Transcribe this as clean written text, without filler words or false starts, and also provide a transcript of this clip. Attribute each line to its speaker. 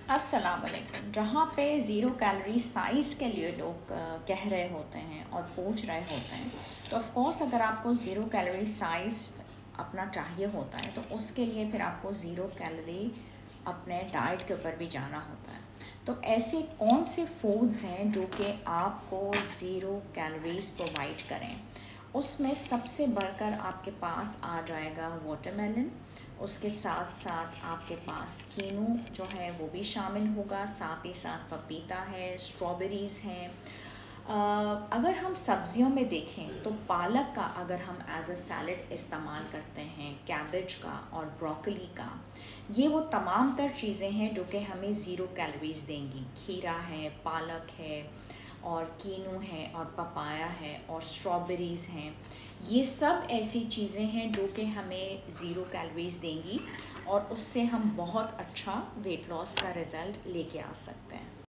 Speaker 1: अस्सलाम वालेकुम। जहाँ पे ज़ीरो कैलोरी साइज़ के लिए लोग कह रहे होते हैं और पूछ रहे होते हैं, तो ऑफ़ कोर्स अगर आपको ज़ीरो कैलोरी साइज़ अपना चाहिए होता है तो उसके लिए फिर आपको ज़ीरो कैलोरी अपने डाइट के ऊपर भी जाना होता है। तो ऐसे कौन से फूड्स हैं जो कि आपको ज़ीरो कैलोरीज़ प्रोवाइड करें? उसमें सबसे बढ़कर आपके पास आ जाएगा वाटरमेलन। उसके साथ साथ आपके पास कीनू जो है वो भी शामिल होगा, साथ ही साथ पपीता है, स्ट्रॉबेरीज़ हैं। अगर हम सब्जियों में देखें तो पालक का अगर हम एज अ सैलड इस्तेमाल करते हैं, कैबेज का और ब्रोकली का, ये वो तमाम तर चीज़ें हैं जो कि हमें ज़ीरो कैलोरीज़ देंगी। खीरा है, पालक है और कीनू है और पपाया है और स्ट्रॉबेरीज़ हैं। ये सब ऐसी चीज़ें हैं जो कि हमें ज़ीरो कैलोरीज़ देंगी और उससे हम बहुत अच्छा वेट लॉस का रिज़ल्ट लेके आ सकते हैं।